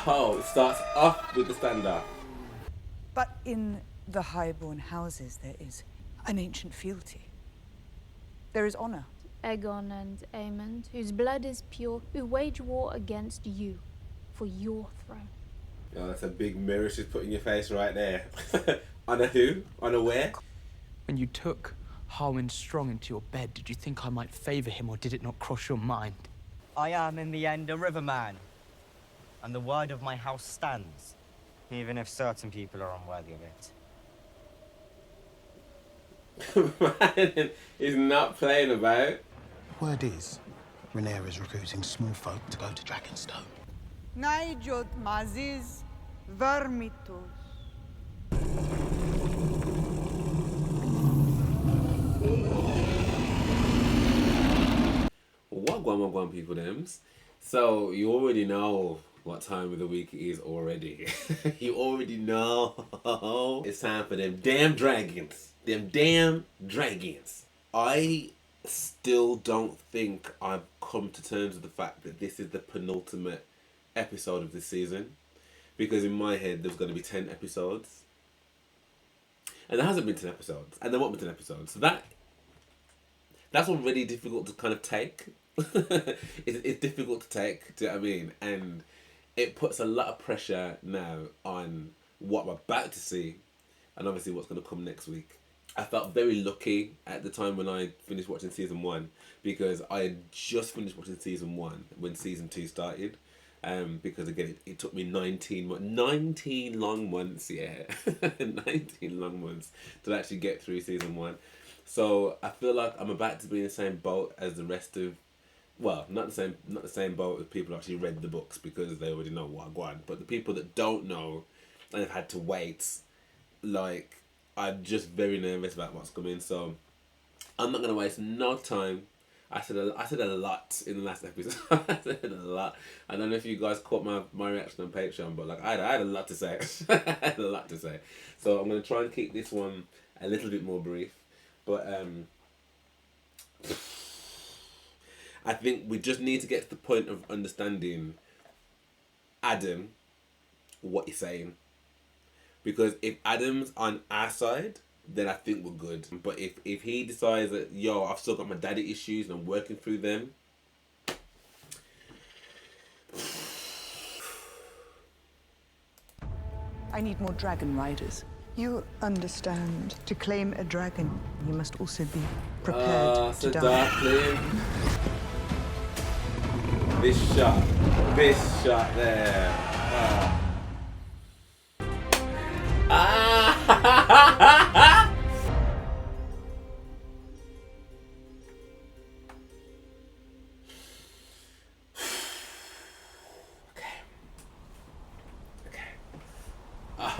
Oh, it starts off with the standard. But in the highborn houses there is an ancient fealty. There is honor. Aegon and Aemond, whose blood is pure, who wage war against you for your throne. Oh, that's a big mirror she's put in your face right there. On a who? On a where? When you took Harwin Strong into your bed, did you think I might favour him, or did it not cross your mind? I am, in the end, a riverman, and the word of my house stands, even if certain people are unworthy of it. Man is not playing about. Word is, Rhaenyra is recruiting small folk to go to Dragonstone. Naijot maziz vermithor. Wagwan people thems. So you already know what time of the week it is already. You already know. It's time for them damn dragons. Them damn dragons. I still don't think I've come to terms with the fact that this is the penultimate episode of this season. Because in my head there's going to be 10 episodes. And there hasn't been 10 episodes. And there won't be 10 episodes. So that's already difficult to kind of take. It's difficult to take, do you know what I mean? And it puts a lot of pressure now on what I'm about to see and obviously what's going to come next week. I felt very lucky at the time when I finished watching season 1 because I had just finished watching season 1 when season 2 started. Because again, it took me 19 long months, yeah. 19 long months to actually get through season 1. So I feel like I'm about to be in the same boat as the rest of, well, not the same boat as people who actually read the books because they already know what I want. But the people that don't know and have had to wait, like, I'm just very nervous about what's coming. So I'm not gonna waste no time. I said a lot in the last episode. I said a lot. I don't know if you guys caught my reaction on Patreon, but like I had a lot to say. I had a lot to say. So I'm gonna try and keep this one a little bit more brief. But I think we just need to get to the point of understanding Addam, what he's saying. Because if Addam's on our side, then I think we're good. But if he decides that, yo, I've still got my daddy issues and I'm working through them. I need more dragon riders. You understand. To claim a dragon, you must also be prepared to die. Darkling. This shot there.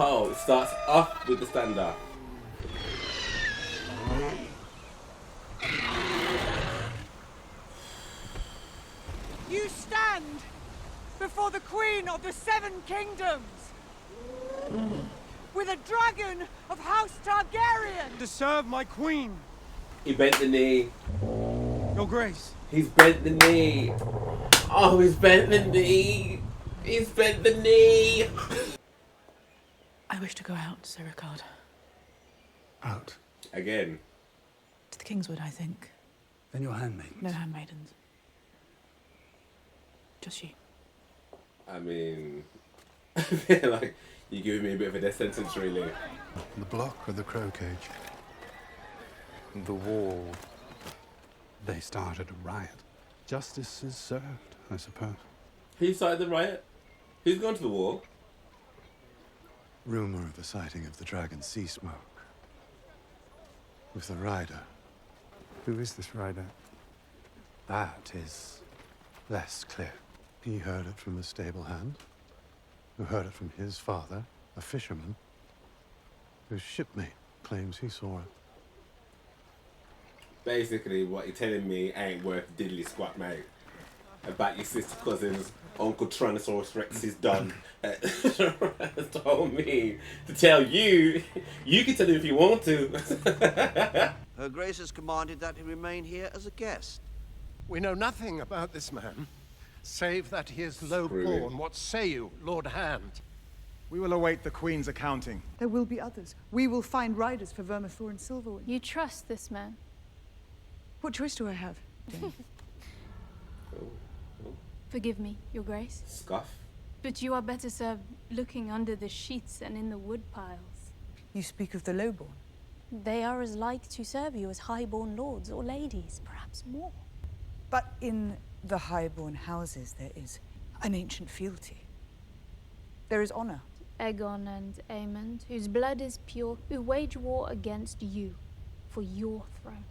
Oh, it starts off with the standard. You stand before the Queen of the Seven Kingdoms with a dragon of House Targaryen To serve my queen, He bent the knee. your grace. He's bent the knee. Oh, he's bent the knee. He's bent the knee. I wish to go out, Sir Ricard. Out. Again. To the Kingswood, I think. Then your handmaid. No handmaidens. Just you. I mean, I feel like you're giving me a bit of a death sentence, really. The block or the crow cage? The wall. They started a riot. Justice is served, I suppose. Who started the riot? Who's gone to the wall? Rumor of a sighting of the dragon sea smoke. With the rider. Who is this rider? That is less clear. He heard it from a stable hand, who heard it from his father, a fisherman, whose shipmate claims he saw it. Basically, what you're telling me ain't worth diddly squat, mate. About your sister cousin's Uncle Tyrannosaurus Rex is done. Told me to tell you. You can tell him if you want to. Her Grace has commanded that he remain here as a guest. We know nothing about this man, save that he is low-born. What say you, Lord Hand? We will await the Queen's accounting. There will be others. We will find riders for vermithor and silverwood. You trust this man? What choice do I have? Forgive me, Your Grace. Scuff. But you are better served looking under the sheets and in the wood piles. You speak of the lowborn. They are as like to serve you as highborn lords or ladies, perhaps more. But in the highborn houses there is an ancient fealty. There is honor. Aegon and Aemond, whose blood is pure, who wage war against you for your throne.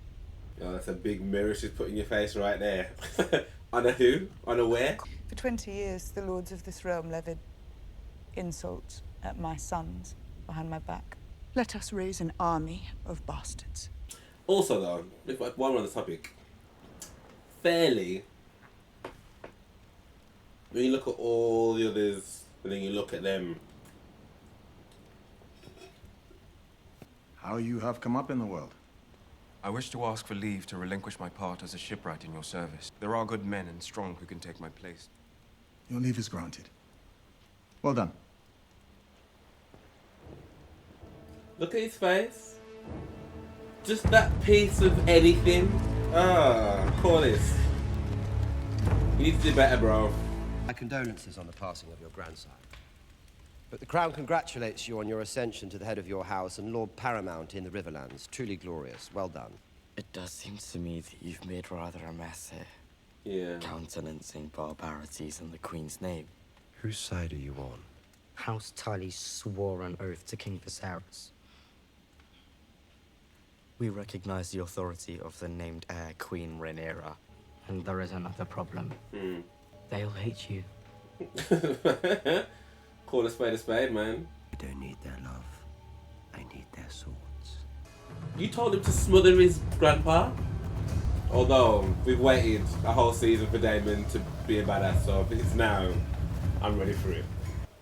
Oh, that's a big mirror she's put in your face right there. Honor who? Honor where? For 20 years, the lords of this realm levied insults at my sons behind my back. Let us raise an army of bastards. Also, though, while we're on the topic, fairly, when you look at all the others, and then you look at them. How you have come up in the world? I wish to ask for leave to relinquish my part as a shipwright in your service. There are good men and strong who can take my place. Your leave is granted. Well done. Look at his face. Just that piece of anything. Corliss. You need to do better, bro. My condolences on the passing of your grandsire. But the Crown congratulates you on your ascension to the head of your house and Lord Paramount in the Riverlands. Truly glorious. Well done. It does seem to me that you've made rather a mess here. Yeah. Countenancing barbarities in the Queen's name. Whose side are you on? House Tully swore an oath to King Viserys. We recognize the authority of the named heir, Queen Rhaenyra. And there is another problem. They'll hate you. Call a spade, man. I don't need their love. I need their swords. You told him to smother his grandpa? Although, we've waited a whole season for Daemon to be a badass, so if it's now, I'm ready for it.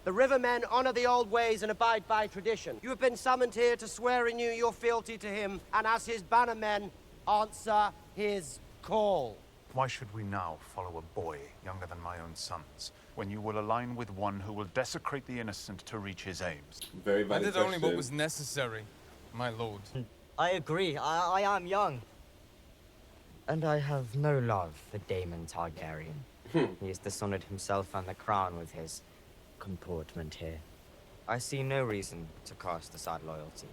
The Rivermen honor the old ways and abide by tradition. You have been summoned here to swear anew your fealty to him, and as his bannermen, answer his call. Why should we now follow a boy younger than my own sons, when you will align with one who will desecrate the innocent to reach his aims? Very I valid did question. only what was necessary, my lord. I agree. I am young. And I have no love for Daemon Targaryen. He has dishonored himself and the crown with his comportment here. I see no reason to cast aside loyalty.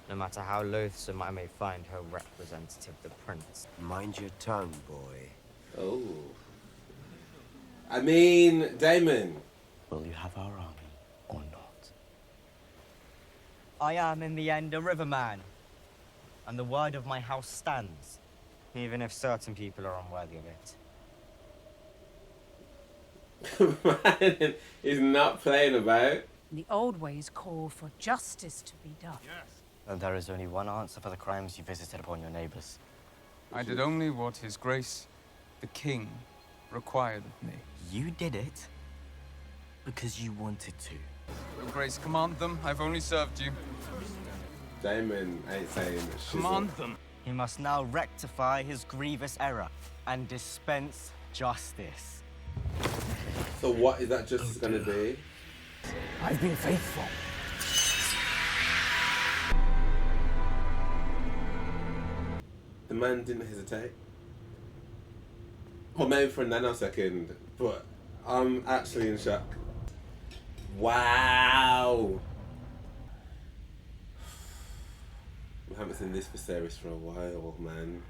No matter how loathsome I may find her representative, the prince. Mind your tongue, boy. Oh. I mean, Daemon. Will you have our army or not? I am in the end a riverman, and the word of my house stands, even if certain people are unworthy of it. Man is not playing about. The old ways call for justice to be done. Yes. And there is only one answer for the crimes you visited upon your neighbors. I did only what His Grace, the King, required of me. You did it because you wanted to. Your Grace, command them. I've only served you. Daemon ain't saying shizzle. Command them. He must now rectify his grievous error and dispense justice. So what is that justice gonna be? I've been faithful. The man didn't hesitate. Or maybe for a nanosecond, but I'm actually in shock. Wow! I haven't seen this Viserys for a while, man.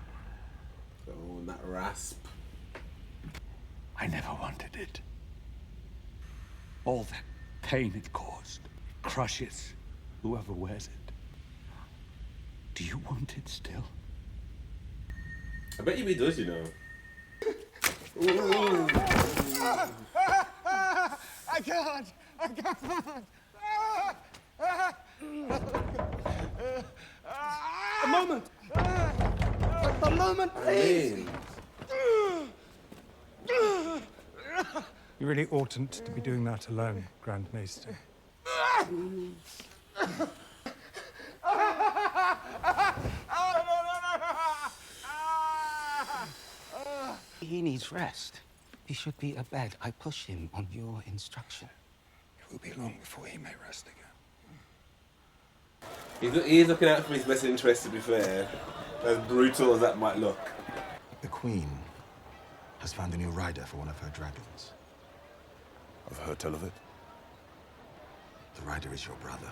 Oh, and that rasp. I never wanted it. All that pain it caused crushes whoever wears it. Do you want it still? I bet you he does, you know. I can't! I can't! A moment! A moment, please! You really oughtn't to be doing that alone, Grand Maester. He needs rest. He should be abed. I push him on your instruction. It will be long before he may rest again. He's looking out for his best interest, to be fair. As brutal as that might look. The Queen has found a new rider for one of her dragons. I've heard tell of it. The rider is your brother.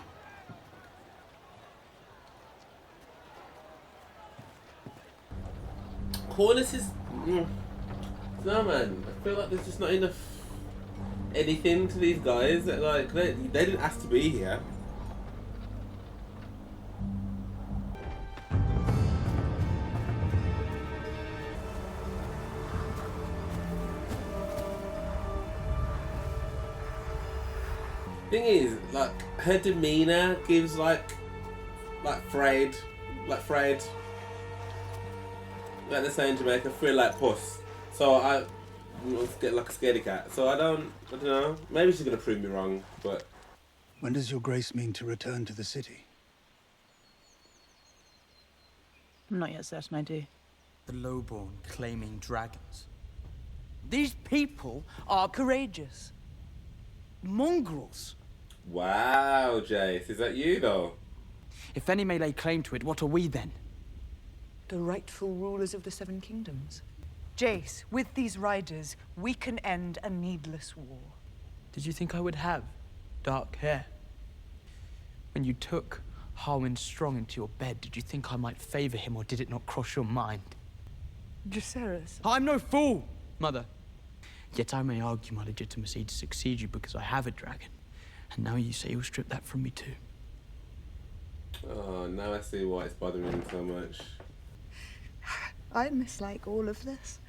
Corliss is... No, man. I feel like there's just not enough anything to these guys. Like, they didn't ask to be here. Thing is, like, her demeanor gives like Fred, like they say in Jamaica, feel like puss. So I get like a scaredy cat. So I don't know. Maybe she's gonna prove me wrong, but. When does your grace mean to return to the city? I'm not yet certain I do. The lowborn claiming dragons. These people are courageous. Mongrels. Wow, Jace, is that you though? If any may lay claim to it, what are we then? The rightful rulers of the Seven Kingdoms. Jace, with these riders, we can end a needless war. Did you think I would have dark hair? When you took Harwin Strong into your bed, did you think I might favor him, or did it not cross your mind? Jaceres. I'm no fool, Mother. Yet I may argue my legitimacy to succeed you because I have a dragon. And now you say you'll strip that from me too. Oh, now I see why it's bothering me so much. I mislike all of this,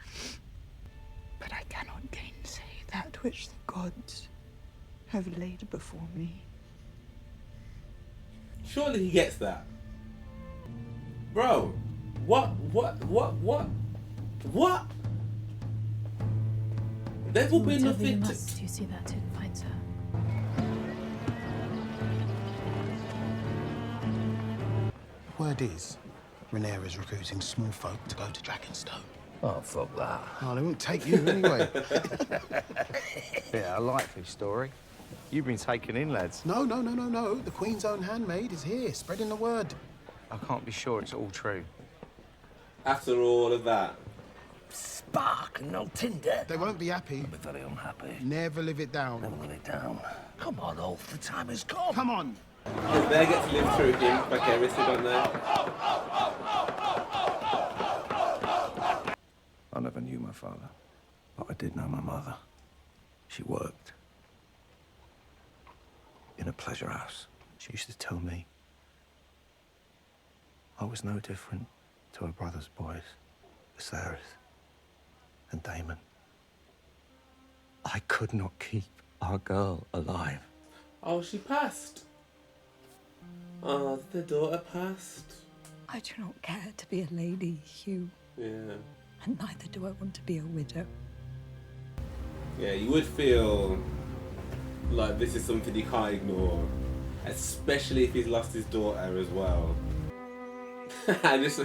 but I cannot gainsay that which the gods have laid before me. Surely he gets that. Bro, what? There will be Whatever you nothing must, you see that it finds her. Word is, Rhaenyra is recruiting small folk to go to Dragonstone. Oh, fuck that. Oh, they won't take you anyway. Yeah, a likely story. You've been taken in, lads. No. The Queen's own handmaid is here, spreading the word. I can't be sure it's all true. After all of that. Spark and no tinder. They won't be happy. I'll be very unhappy. Never live it down. Never live it down. Come on, Ulf, the time has come. Come on. Because they get to live through him vicariously, don't they? I never knew my father, but I did know my mother. She worked in a pleasure house. She used to tell me I was no different to her brother's boys, Viserys and Daemon. I could not keep our girl alive. Oh, she passed. Oh, the daughter passed. I do not care to be a lady, Hugh. Yeah. And neither do I want to be a widow. Yeah, you would feel like this is something you can't ignore. Especially if he's lost his daughter as well. I just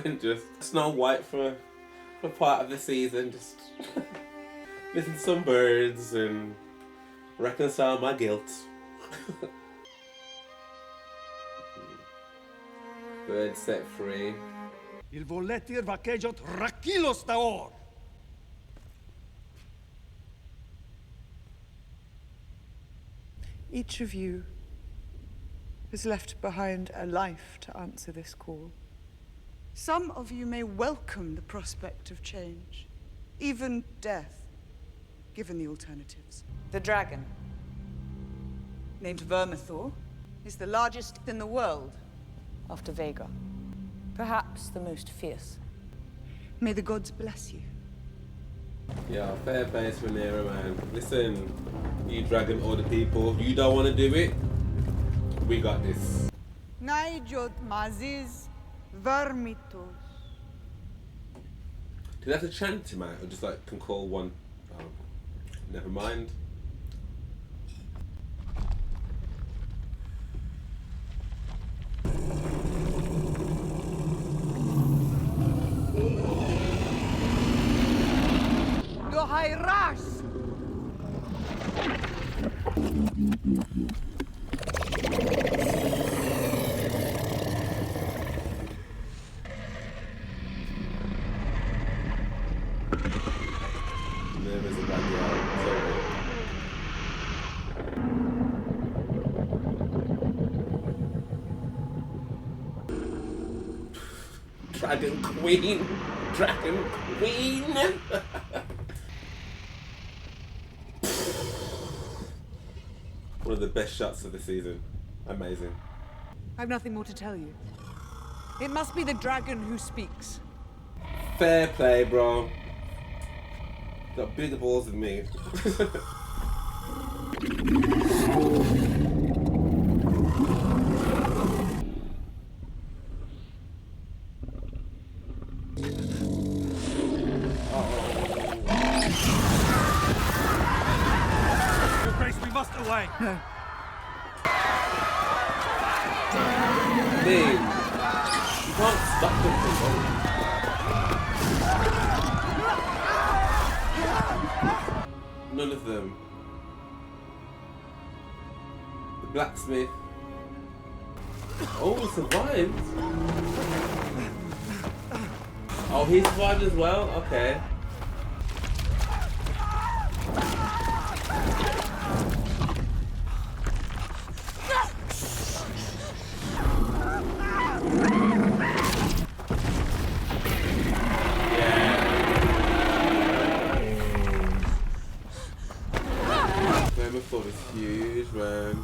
Snow White for part of the season, just listen to some birds and reconcile my guilt. Bird set free. Il voletir vaquejot rakilos taor. Each of you has left behind a life to answer this call. Some of you may welcome the prospect of change, even death, given the alternatives. The dragon, named Vermithor, is the largest in the world, after Vega. Perhaps the most fierce. May the gods bless you. Yeah, fair play to Rhaenyra, man. Listen, you dragon order people, you don't want to do it? We got this. Naijot Maziz Vermithor. Do they have to chant him out, or just like can call one? Oh, never mind. Dohairas Dragon Queen! Dragon Queen! One of the best shots of the season. Amazing. I've nothing more to tell you. It must be the dragon who speaks. Fair play, bro. Got bigger balls than me. Your Grace, we must away. No. Babe, you can't stop them from going. None of them. The blacksmith. Oh, he survived. Oh, he survived as well? Okay. Vermithor is huge, man.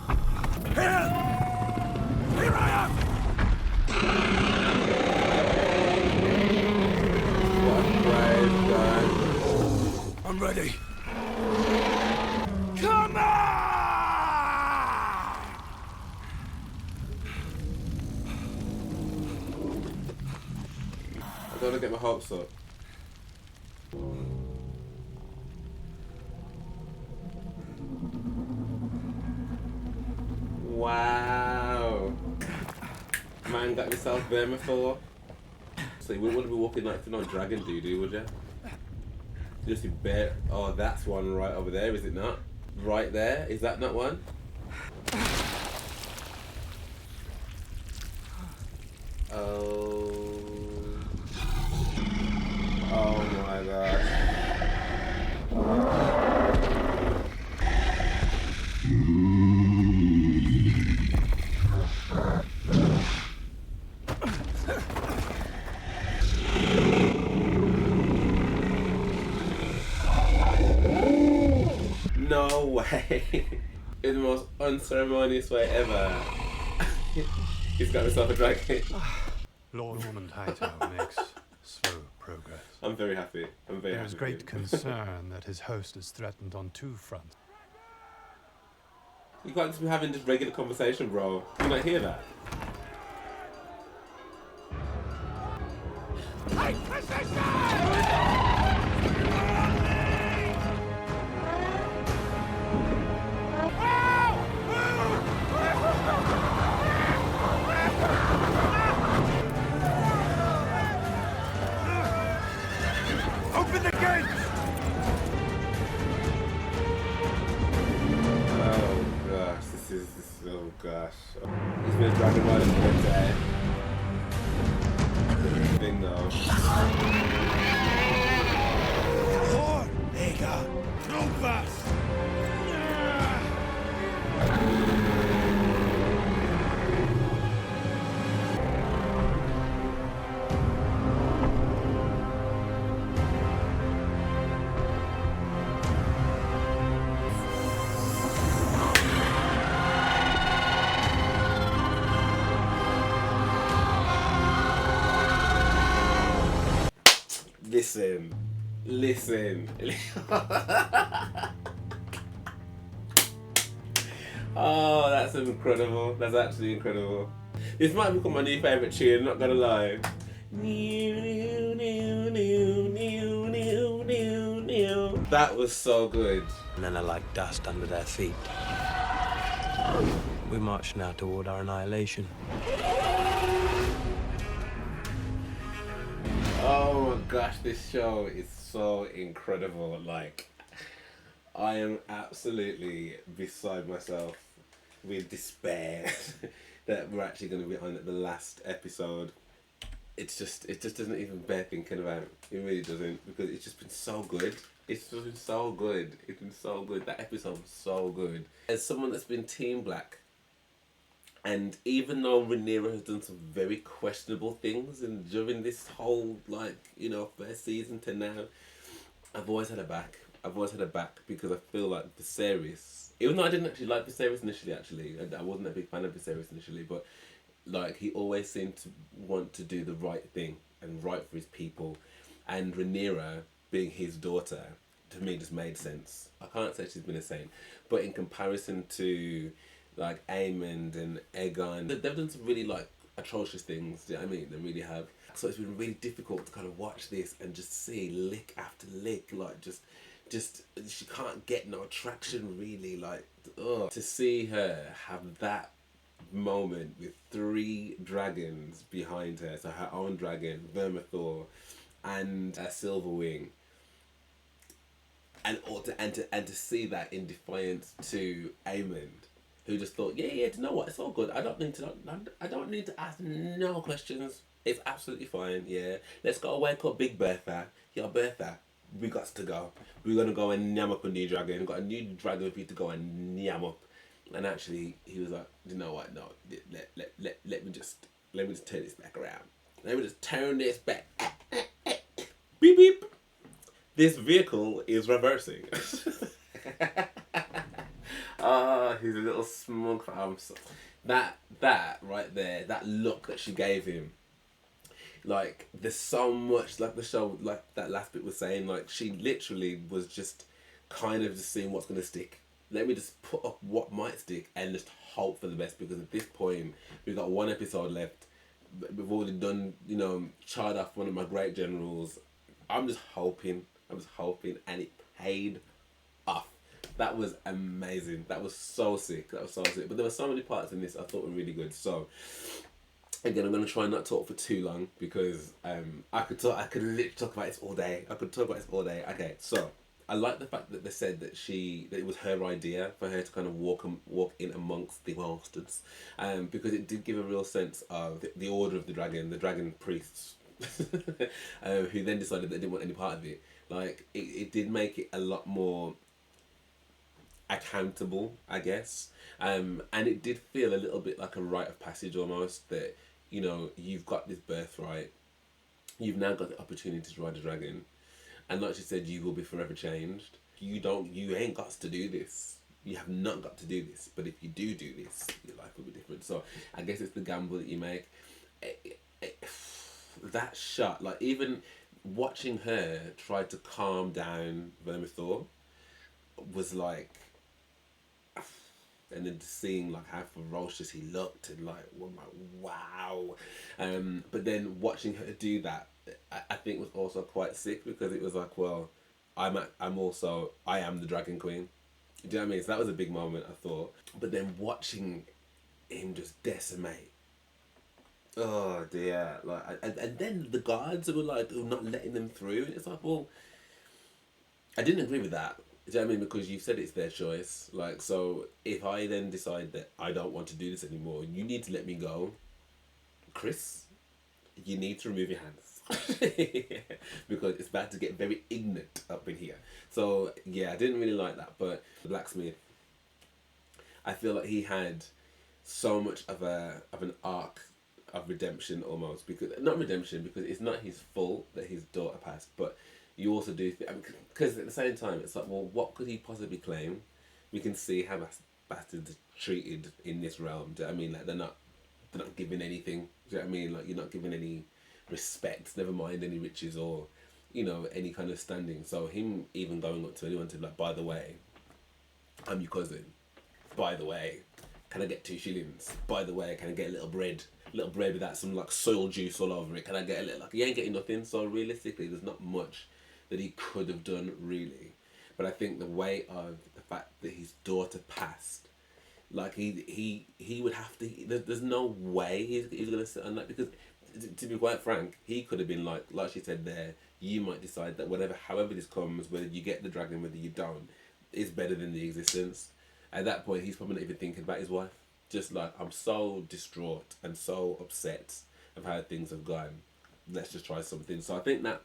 Here I am! What a brave guy. I'm ready. Come on! I don't want to get my hopes up. Wow. Man got yourself Vermithor. So you wouldn't be walking like to no dragon doo-doo, would you? Just be bare. Oh, that's one right over there, is it not? Right there? Is that not one? Oh. Oh my gosh. No way. In the most unceremonious way ever. He's got himself a dragon. Lord Ormond Hightower makes slow progress. I'm very happy. I'm very happy. There is great concern that his host is threatened on two fronts. You can't just be having just regular conversation, bro. You not hear that? Take position! Open the gate! Oh gosh, this is oh gosh. He's been a dragon rider for a day. Bingo. Lord, Ega, Trumpas! Listen. Oh, that's incredible. That's actually incredible. This might become my new favourite tune, not gonna lie. That was so good. And then are like dust under their feet. We march now toward our annihilation. Oh my gosh, this show is so incredible. Like, I am absolutely beside myself with despair that we're actually going to be on the last episode. It just doesn't even bear thinking about. It really doesn't, because it's just been so good. It's just been so good. It's been so good. That episode was so good. As someone that's been Team Black, and even though Rhaenyra has done some very questionable things and during this whole, like, you know, first season to now, I've always had her back. I've always had her back because I feel like Viserys, even though I didn't actually like Viserys initially, I wasn't a big fan of Viserys initially, but like, he always seemed to want to do the right thing and right for his people, and Rhaenyra being his daughter, to me, just made sense. I can't say she's been a saint, but in comparison to like Aemond and Aegon, they've done some really like atrocious things. Do you know what I mean? They really have. So it's been really difficult to kind of watch this and just see lick after lick, like just she can't get no traction really. Like, ugh. To see her have that moment with 3 dragons behind her, so her own dragon, Vermithor, and a Silverwing, and to see that in defiance to Aemond, who just thought, yeah, you know what, it's all good. I don't need to ask no questions. It's absolutely fine. Yeah, let's go wake up Big Bertha. Yo, Bertha, we got to go. We're gonna go and nyam up a new dragon. We've got a new dragon for you to go and nyam up. And actually, he was like, you know what? No, let me just turn this back around. Let me just turn this back. Beep beep. This vehicle is reversing. He's a little smug for that right there, that look that she gave him. Like, there's so much, like the show, like that last bit was saying, like, she literally was just kind of just seeing what's gonna stick. Let me just put up what might stick and just hope for the best, because at this point we've got 1 episode left. We've already done, you know, charred off one of my great generals. I'm just hoping, and it paid off. That was amazing. That was so sick. But there were so many parts in this I thought were really good. So again, I'm gonna try not to talk for too long, because I could literally talk about this all day. Okay, so I like the fact that they said that it was her idea for her to kind of walk in amongst the bastards, because it did give a real sense of the Order of the dragon priests, who then decided they didn't want any part of it. Like, it did make it a lot more accountable, I guess, and it did feel a little bit like a rite of passage almost, that, you know, you've got this birthright, you've now got the opportunity to ride a dragon, and like she said, you will be forever changed. You ain't got to do this. You have not got to do this. But if you do this, your life will be different. So I guess it's the gamble that you make. That shot, like, even watching her try to calm down Vermithor was like, and then just seeing like how ferocious he looked, and like, wow. But then watching her do that, I think was also quite sick, because it was like, well, I am the Dragon Queen. Do you know what I mean? So that was a big moment, I thought. But then watching him just decimate. Oh dear. Like, and then the guards were like, not letting them through. And it's like, well, I didn't agree with that. Do you know what I mean? Because you said it's their choice. Like, so if I then decide that I don't want to do this anymore, you need to let me go. Chris, you need to remove your hands. Because it's about to get very ignorant up in here. So yeah, I didn't really like that. But the blacksmith, I feel like he had so much of an arc of redemption almost, because not redemption, because it's not his fault that his daughter passed, but you also do because at the same time it's like, well, what could he possibly claim? We can see how bastards are treated in this realm. Do you know what I mean? Like, they're not giving anything. Do you know what I mean? Like, you're not giving any respect, never mind any riches or, you know, any kind of standing. So him even going up to anyone to, like, by the way, I'm your cousin. By the way, can I get 2 shillings? By the way, can I get a little bread without some like soil juice all over it? Can I get a little, like, he ain't getting nothing. So realistically, there's not much that he could have done really. But I think the weight of the fact that his daughter passed, like, he would have to, there's no way he's gonna sit on that, because to be quite frank, he could have been like she said there, you might decide that however this comes, whether you get the dragon, whether you don't, is better than the existence. At that point, he's probably not even thinking about his wife. Just like, I'm so distraught and so upset of how things have gone. Let's just try something. So I think that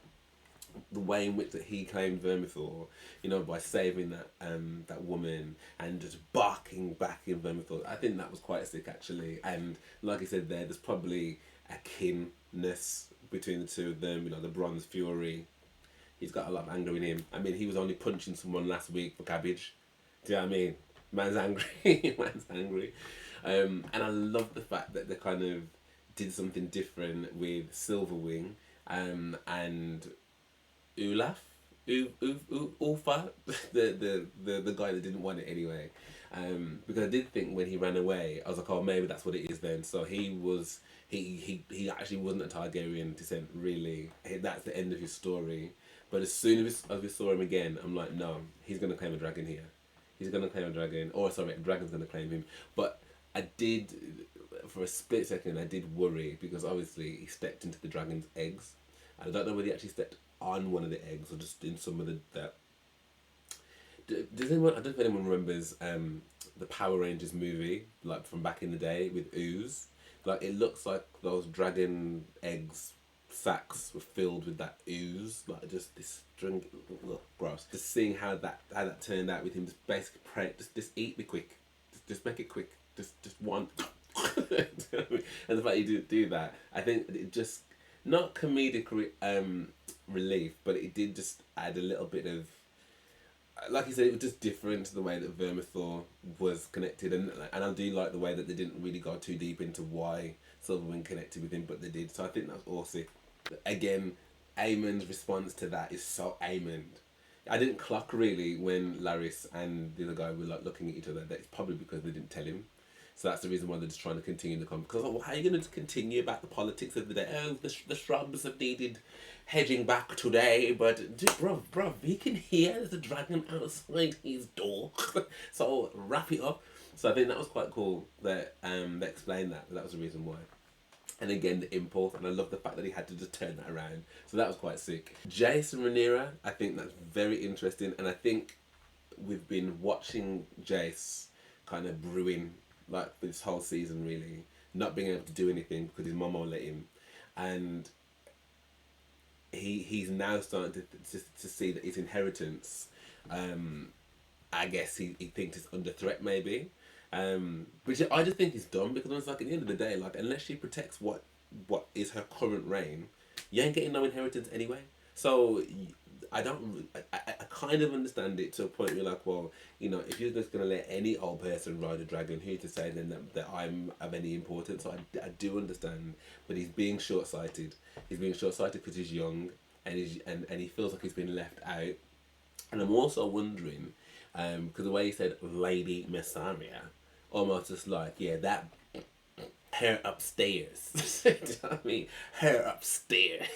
the way in which that he claimed vermithor, you know, by saving that woman and just barking back in vermithor, I think that was quite sick actually. And like I said there's probably a kinness between the two of them, you know, the Bronze Fury. He's got a lot of anger in him. I mean, he was only punching someone last week for cabbage. Do you know what I mean? Man's angry. Man's angry. And I love the fact that they kind of did something different with Silverwing and Ulaf, Ulfa, the guy that didn't want it anyway. Because I did think when he ran away, I was like, oh, maybe that's what it is then. So he actually wasn't a Targaryen descent, really. That's the end of his story. But as soon as we saw him again, I'm like, no, he's going to claim a dragon here. He's going to claim a dragon. Or, sorry, a dragon's going to claim him. But I did, for a split second, I did worry because obviously he stepped into the dragon's eggs. And I don't know whether he actually stepped on one of the eggs or just in some of the... Does anyone, I don't know if anyone remembers the Power Rangers movie, like from back in the day with ooze. Like, it looks like those dragon eggs sacks were filled with that ooze, like just this drink. Ugh, gross. Just seeing how that turned out with him, just basically praying, just eat me quick, just make it quick, just one. And the fact you didn't do that, I think it just not comedic relief, but it did just add a little bit of, like you said, it was just different to the way that vermithor was connected, and I do like the way that they didn't really go too deep into why Silverwing connected with him, but they did. So I think that's awesome. Again, Aemon's response to that is so Aemon. I didn't clock really when Larys and the other guy were like looking at each other. That's probably because they didn't tell him. So that's the reason why they're just trying to continue the conversation. Because well, how are you going to continue about the politics of the day? Oh, the shrubs have needed hedging back today, but bro, he can hear the dragon outside his door. So wrap it up. So I think that was quite cool that they explained that. That was the reason why. And again, the impulse, and I love the fact that he had to just turn that around. So that was quite sick. Jace and Rhaenyra, I think that's very interesting, and I think we've been watching Jace kind of brewing like this whole season, really, not being able to do anything because his mum won't let him, and he's now starting to see that his inheritance, I guess he thinks it's under threat maybe. Which I just think is dumb, because it's like at the end of the day, like unless she protects what is her current reign, you ain't getting no inheritance anyway. So I kind of understand it to a point where you're like, well, you know, if you're just gonna let any old person ride a dragon, who's to say then that I'm of any importance? So I do understand, but he's being short-sighted. He's being short-sighted because he's young and he feels like he's been left out. And I'm also wondering, because the way he said Lady Mysaria, almost just like, yeah, that her upstairs. Do you know what I mean? Her upstairs.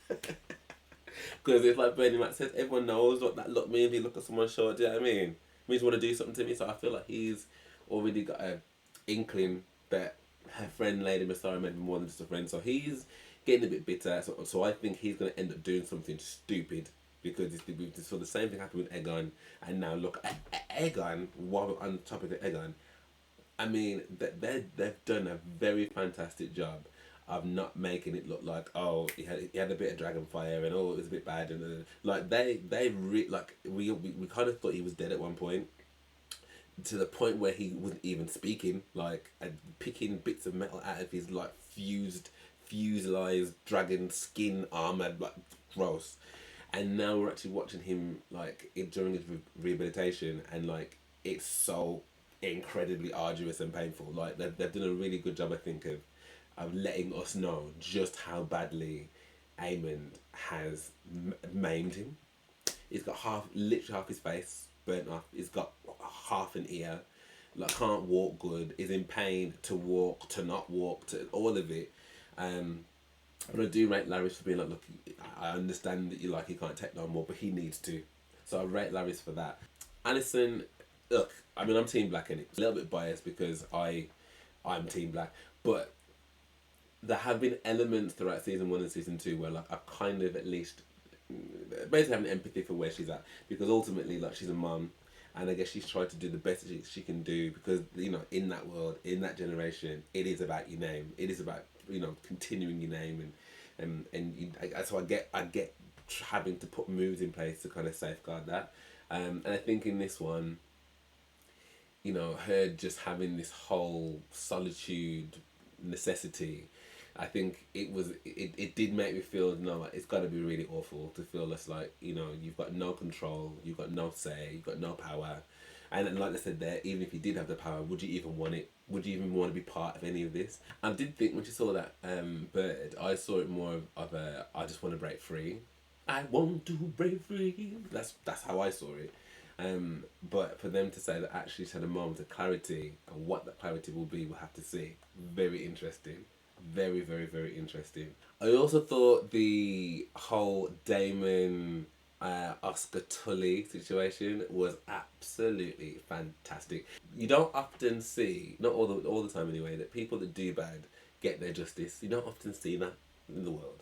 Because it's like Bernie Mac says, everyone knows what that look means. You look at someone's shoulder, do you know what I mean? It means you want to do something to me. So I feel like he's already got an inkling that her friend Lady Mysaria may be more than just a friend. So he's getting a bit bitter. So I think he's going to end up doing something stupid. Because we saw the same thing happen with Aegon, and now look at Aegon. While we're on the topic of Aegon, I mean they've done a very fantastic job of not making it look like, oh, he had a bit of dragon fire and oh, it was a bit bad, and like we kind of thought he was dead at one point, to the point where he wasn't even speaking, like, and picking bits of metal out of his like fuselized dragon skin armor, like gross. And now we're actually watching him like during his rehabilitation, and like it's so incredibly arduous and painful. Like they've done a really good job, I think, of letting us know just how badly Aemon has maimed him. He's got literally half his face burnt off. He's got half an ear. Like can't walk good. Is in pain to walk, to not walk, to all of it. But I do rate Larys for being like, look, I understand that he can't take no more, but he needs to. So I rate Larys for that. Alicent, look, I mean, I'm Team Black, and it's a little bit biased because I'm Team Black, but there have been elements throughout season 1 and season 2 where like I've kind of at least basically having empathy for where she's at, because ultimately like she's a mum, And I guess she's tried to do the best that she can do, because, you know, in that world, in that generation, it is about your name. It is about, you know, continuing your name, so I get having to put moves in place to kind of safeguard that. And I think in this one, you know, her just having this whole solitude necessity, I think it did make me feel, no, it's got to be really awful to feel less like, you know, you've got no control, you've got no say, you've got no power. And like I said there, even if you did have the power, would you even want it? Would you even want to be part of any of this? I did think when she saw that bird, I saw it more of a, I just want to break free. I want to break free. That's how I saw it. But for them to say that actually she had a moment of clarity, and what that clarity will be, we'll have to see. Very interesting. Very, very, very interesting. I also thought the whole Damon Oscar Tully situation was absolutely fantastic. You don't often see, not all the time anyway, that people that do bad get their justice. You don't often see that in the world.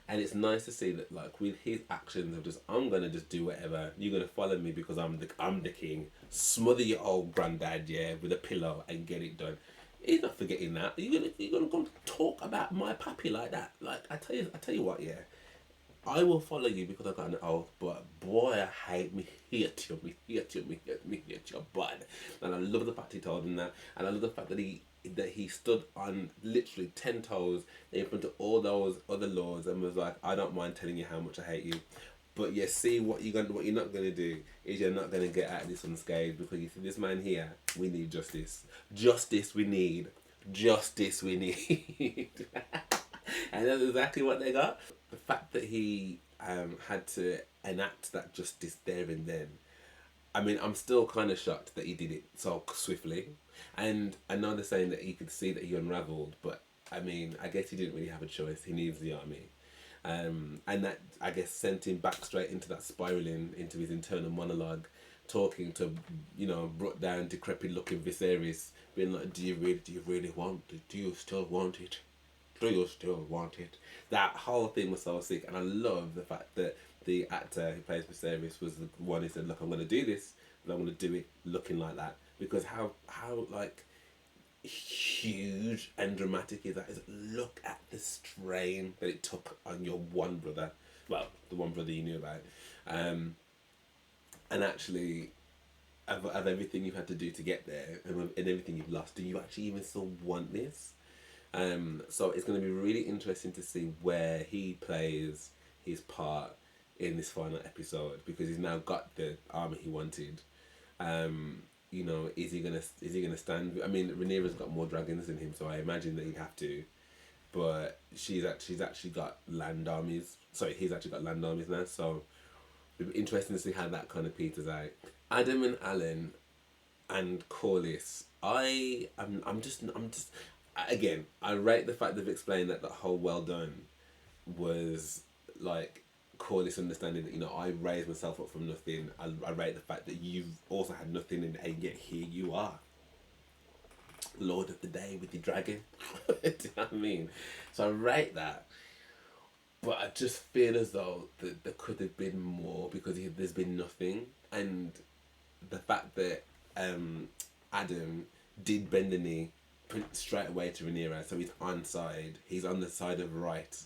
And it's nice to see that, like, with his actions of just, I'm gonna just do whatever. You're gonna follow me because I'm the king. Smother your old granddad, yeah, with a pillow and get it done. He's not forgetting that. You're gonna come talk about my puppy like that. Like, I tell you what, yeah. I will follow you because I got an oath, but boy, I hate me, hate you, bud. And I love the fact he told him that, and I love the fact that he stood on literally 10 toes in front of all those other lords and was like, I don't mind telling you how much I hate you, but you see what you're not gonna do is you're not gonna get out of this unscathed, because you see this man here, we need justice. Justice we need. Justice we need. And that's exactly what they got. The fact that he had to enact that justice there and then. I mean, I'm still kind of shocked that he did it so swiftly. And I know they're saying that he could see that he unravelled, but I mean, I guess he didn't really have a choice. He needs the army. And that, I guess, sent him back straight into that spiralling, into his internal monologue, talking to, you know, brought down, decrepit looking Viserys, being like, do you really want it? Do you still want it? Do you still want it? That whole thing was so sick, and I love the fact that the actor who plays Viserys was the one who said, look, I'm going to do this, but I'm going to do it looking like that. Because how like, huge and dramatic is that? Is look at the strain that it took on your one brother. Well, the one brother you knew about. And actually, of everything you've had to do to get there, and everything you've lost, do you actually even still want this? So it's going to be really interesting to see where he plays his part in this final episode, because he's now got the armor he wanted. You know, is he gonna stand? I mean, Rhaenyra's got more dragons than him, so I imagine that he'd have to. But she's actually got land armies. Sorry, he's actually got land armies now. So it'll be interesting to see how that kind of peters out. Addam and Alan and Corlys. I'm just again, I rate the fact they've explained that whole well done was like Corlys understanding that, you know, I raised myself up from nothing. I rate the fact that you've also had nothing, and yet here you are, Lord of the Day with your dragon. Do you know what I mean? So I rate that, but I just feel as though that there could have been more, because there's been nothing, and the fact that Addam did bend the knee straight away to Rhaenyra, so he's on the side of right,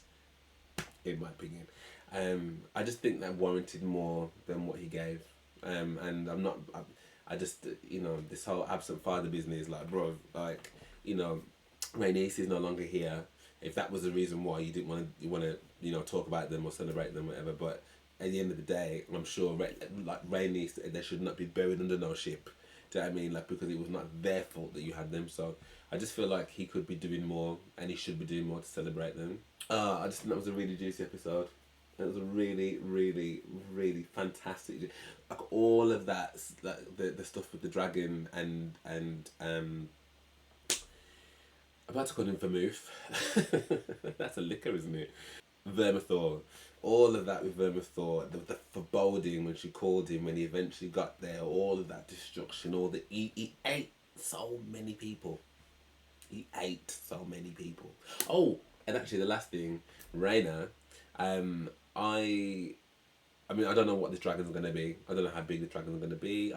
in my opinion. I just think that warranted more than what he gave. And I just, you know, this whole absent father business, like, bro, like, you know, Rhaenys is no longer here. If that was the reason why you want to, you know, talk about them or celebrate them, whatever, but at the end of the day, I'm sure, like, Rhaenys, they should not be buried under no ship. Do you know what I mean? Like, because it was not their fault that you had them. So I just feel like he could be doing more, and he should be doing more to celebrate them. I just think that was a really juicy episode. It was a really, really, really fantastic. Like, all of that, like the stuff with the dragon and I'm about to call him vermouth. That's a liquor, isn't it? Vermithor. All of that with Vermithor, the foreboding when she called him, when he eventually got there, all of that destruction, all the he ate so many people. He ate so many people. Oh, and actually the last thing, Rhaenyra, I mean, I don't know what this dragon's gonna be. I don't know how big the dragon's gonna be.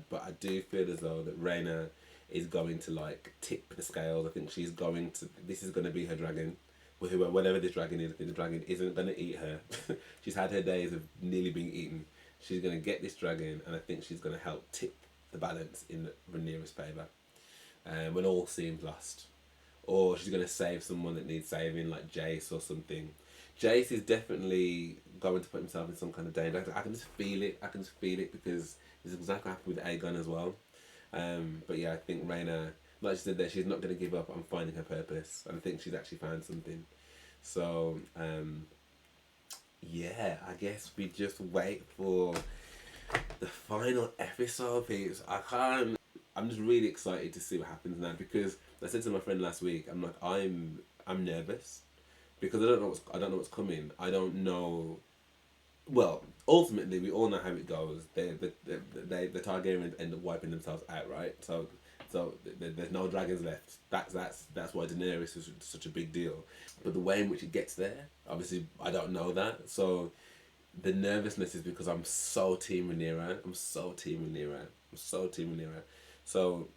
But I do feel as though that Rhaenyra is going to like tip the scales. I think she's going to. This is gonna be her dragon. Whatever this dragon is, I think the dragon isn't gonna eat her. She's had her days of nearly being eaten. She's gonna get this dragon, and I think she's gonna help tip the balance in Rhaenyra's favour. When all seems lost, or she's gonna save someone that needs saving, like Jace or something. Jace is definitely going to put himself in some kind of danger. I can just feel it. I can just feel it because it's exactly what happened with Aegon as well. But yeah, I think Rhaenyra, like she said there, she's not going to give up on finding her purpose. And I think she's actually found something. So, yeah, I guess we just wait for the final episode, peeps. I'm just really excited to see what happens now, because I said to my friend last week, I'm like, I'm nervous. Because I don't know what's coming. I don't know. Well, ultimately, we all know how it goes. The Targaryens end up wiping themselves out, right? So there's no dragons left. That's why Daenerys is such a big deal. But the way in which it gets there, obviously, I don't know that. So the nervousness is because I'm so team Rhaenyra. So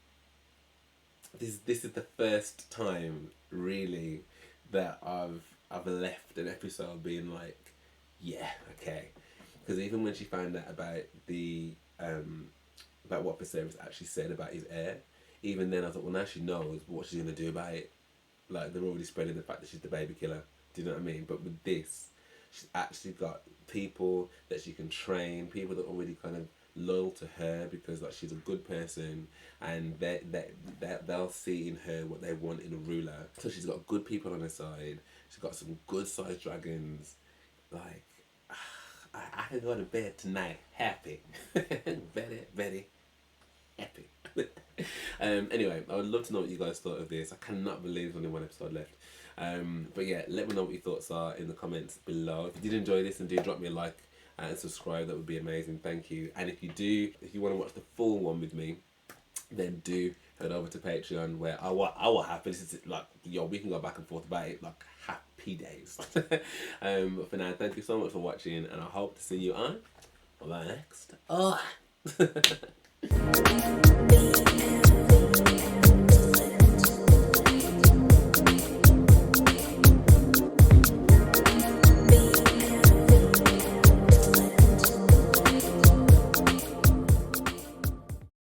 this is the first time really that I've left an episode being like, yeah, okay. Because even when she found out about the about what Viserys actually said about his heir, even then I thought, well, now she knows what she's gonna do about it. Like, they're already spreading the fact that she's the baby killer. Do you know what I mean? But with this, she's actually got people that she can train, people that are already kind of loyal to her because like she's a good person, and they'll see in her what they want in a ruler. So she's got good people on her side. She's got some good sized dragons. Like, I can go to bed tonight happy. very happy. Anyway, I would love to know what you guys thought of this. I cannot believe there's only one episode left. But yeah, let me know what your thoughts are in the comments below. If you did enjoy this, and do drop me a like and subscribe, that would be amazing. Thank you. And if you want to watch the full one with me, then do head over to Patreon, where I will happy. This is like, yo, we can go back and forth about it like happy days. But for now, thank you so much for watching, and I hope to see you on the next.